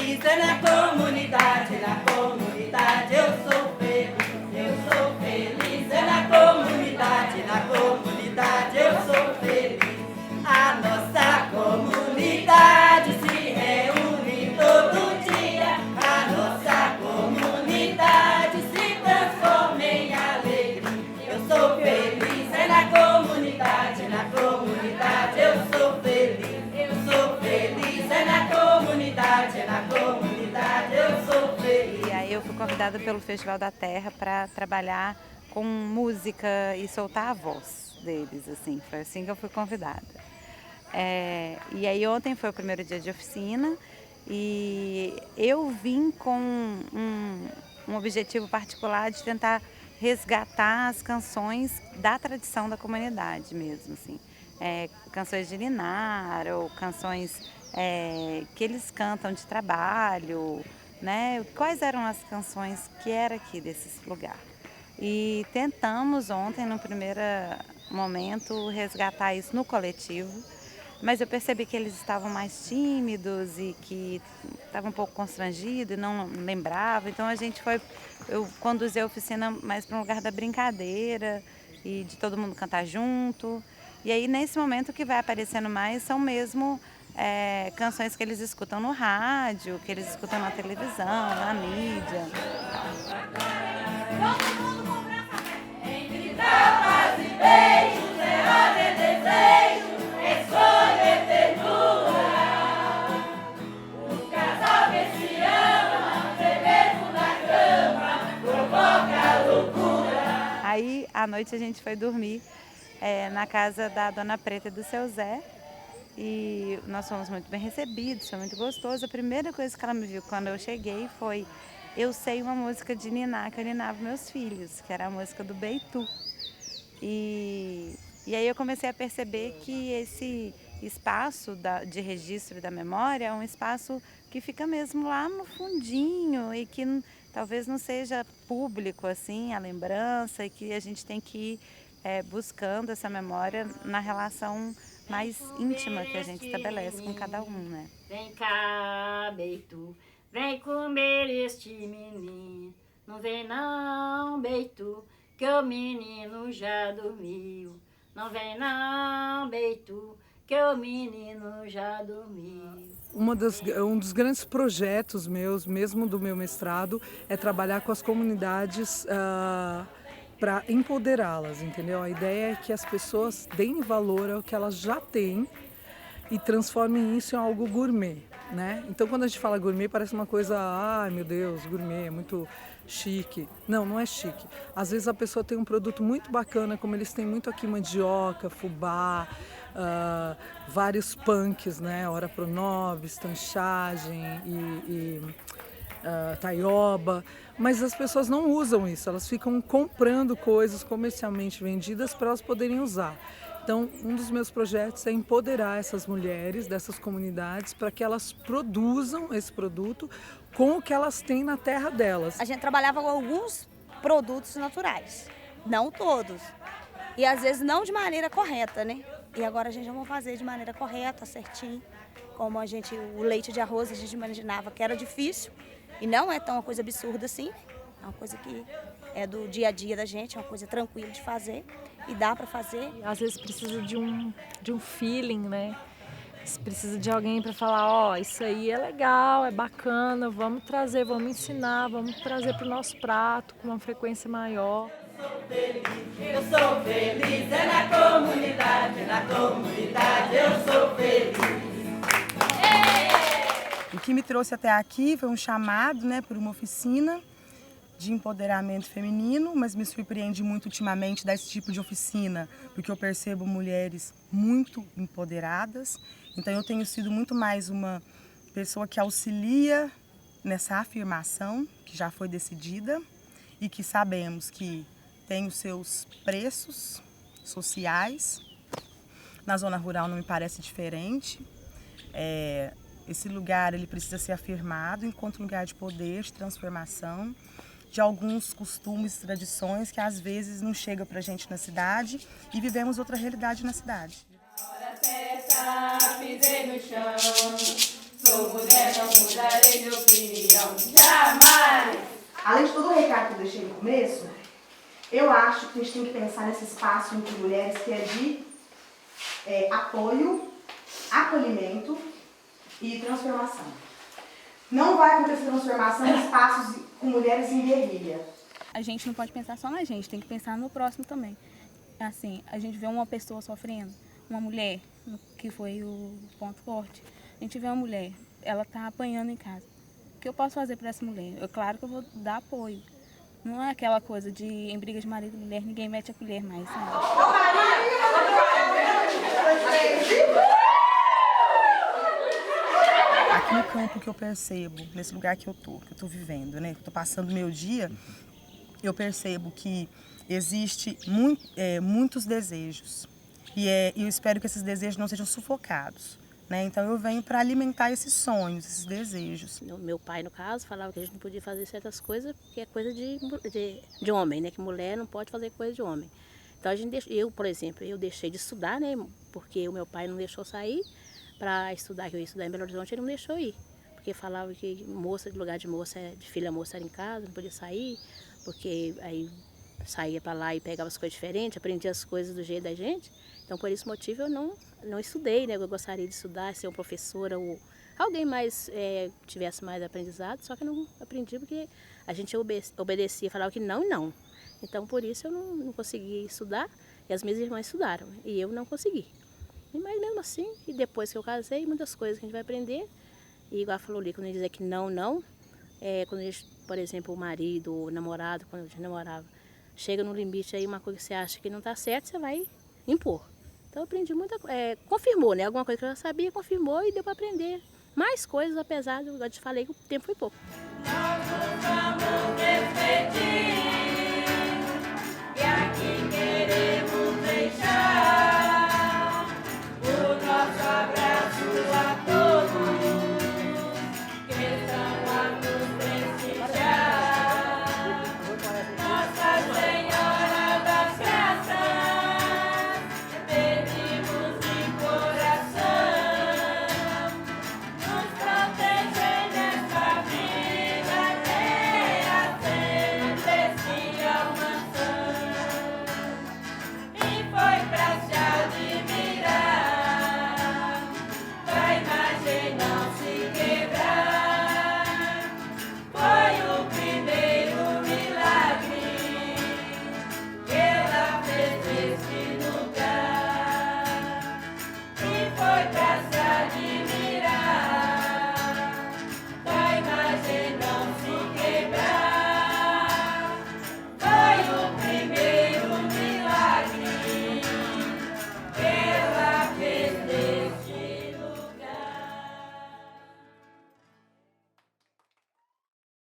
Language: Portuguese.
feliz, é na comunidade, eu sou feliz, é na comunidade, eu sou feliz. A nossa comunidade se reúne todo dia, a nossa comunidade se transforma em alegria. Eu sou feliz, é na comunidade, eu sou feliz. É na comunidade, eu sou feliz. E aí eu fui convidada pelo Festival da Terra para trabalhar com música e soltar a voz deles, assim, foi assim que eu fui convidada. E aí ontem foi o primeiro dia de oficina e eu vim com um objetivo particular de tentar resgatar as canções da tradição da comunidade mesmo, assim. Canções de ninar ou canções que eles cantam de trabalho, né? Quais eram as canções que era aqui desses lugares. E tentamos ontem, no primeiro momento, resgatar isso no coletivo, mas eu percebi que eles estavam mais tímidos e que estavam um pouco constrangidos e não lembravam. Então eu conduzi a oficina mais para um lugar da brincadeira e de todo mundo cantar junto. E aí nesse momento o que vai aparecendo mais são mesmo canções que eles escutam no rádio, que eles escutam na televisão, na mídia. Entre tapas e beijos, ordem e desejo, sonho e ternura. O casal que se ama, mesmo na cama, provoca loucura. Aí à noite a gente foi dormir na casa da Dona Preta e do seu Zé. E nós fomos muito bem recebidos, foi muito gostoso. A primeira coisa que ela me viu quando eu cheguei foi: eu sei uma música de ninar que eu ninava meus filhos, que era a música do Beitu. E aí eu comecei a perceber que esse espaço de registro da memória é um espaço que fica mesmo lá no fundinho e que talvez não seja público assim, a lembrança, e que a gente tem que ir buscando essa memória na relação mais íntima que a gente estabelece com cada um, né? Vem cá, Beitu, vem comer este menino. Não vem não, Beitu, que o menino já dormiu. Não vem não, Beitu, que o menino já dormiu. Um dos grandes projetos meus, mesmo do meu mestrado, é trabalhar com as comunidades para empoderá-las, entendeu? A ideia é que as pessoas deem valor ao que elas já têm e transformem isso em algo gourmet, né? Então, quando a gente fala gourmet, parece uma coisa, ai meu Deus, gourmet, é muito chique. Não, não é chique. Às vezes a pessoa tem um produto muito bacana, como eles têm muito aqui, mandioca, fubá, vários punks, né? Ora Pronobis, tanchagem e taioba, mas as pessoas não usam isso, elas ficam comprando coisas comercialmente vendidas para elas poderem usar. Então, um dos meus projetos é empoderar essas mulheres dessas comunidades para que elas produzam esse produto com o que elas têm na terra delas. A gente trabalhava com alguns produtos naturais, não todos, e às vezes não de maneira correta, né? E agora a gente já vai fazer de maneira correta, certinho, como o leite de arroz a gente imaginava que era difícil, e não é tão uma coisa absurda assim, é uma coisa que é do dia a dia da gente, é uma coisa tranquila de fazer e dá para fazer. Às vezes precisa de um feeling, né? Precisa de alguém para falar, ó, isso aí é legal, é bacana, vamos trazer, vamos ensinar, vamos trazer para o nosso prato com uma frequência maior. Eu sou feliz, é na comunidade, eu sou feliz. O que me trouxe até aqui foi um chamado, né, por uma oficina de empoderamento feminino, mas me surpreende muito ultimamente dar esse tipo de oficina, porque eu percebo mulheres muito empoderadas. Então eu tenho sido muito mais uma pessoa que auxilia nessa afirmação que já foi decidida e que sabemos que tem os seus preços sociais. Na zona rural não me parece diferente. Esse lugar ele precisa ser afirmado enquanto lugar de poder, de transformação, de alguns costumes e tradições que às vezes não chegam pra gente na cidade e vivemos outra realidade na cidade. Pisei no chão, sou mulher, não mudarei meu começo, eu acho que a gente tem que pensar nesse espaço entre mulheres que é de apoio, acolhimento e transformação. Não vai acontecer transformação em espaços com mulheres em guerrilha. A gente não pode pensar só na gente, tem que pensar no próximo também. Assim, a gente vê uma pessoa sofrendo, uma mulher, que foi o ponto forte. A gente vê uma mulher, ela tá apanhando em casa. O que eu posso fazer para essa mulher? Claro que eu vou dar apoio. Não é aquela coisa de em briga de marido e mulher, ninguém mete a colher mais, sabe? Aqui no campo que eu percebo, nesse lugar que eu tô vivendo, né? Que eu tô passando o meu dia, eu percebo que existe muitos desejos. E eu espero que esses desejos não sejam sufocados. Né? Então eu venho para alimentar esses sonhos, esses desejos. Meu pai, no caso, falava que a gente não podia fazer certas coisas porque é coisa de homem, né? Que mulher não pode fazer coisa de homem. Então eu, por exemplo, eu deixei de estudar, né? Porque o meu pai não deixou sair para estudar, que eu ia estudar em Belo Horizonte, ele não deixou ir. Porque falava que moça, de lugar de moça, de filha moça era em casa, não podia sair, porque aí saía para lá e pegava as coisas diferentes, aprendia as coisas do jeito da gente. Então, por esse motivo, eu não estudei, né? Eu gostaria de estudar, ser uma professora ou alguém mais tivesse mais aprendizado, só que eu não aprendi porque a gente obedecia, falava que não e não. Então, por isso, eu não consegui estudar e as minhas irmãs estudaram e eu não consegui. Mas mesmo assim, e depois que eu casei, muitas coisas que a gente vai aprender, e igual falou ali, quando a gente dizer que não, quando a gente, por exemplo, o marido ou o namorado, quando a gente namorava, chega no limite aí, uma coisa que você acha que não está certo, você vai impor. Então eu aprendi muita coisa, confirmou, né? Alguma coisa que eu já sabia, confirmou e deu para aprender mais coisas, apesar de, eu te falei que o tempo foi pouco. Nós nos vamos despedir.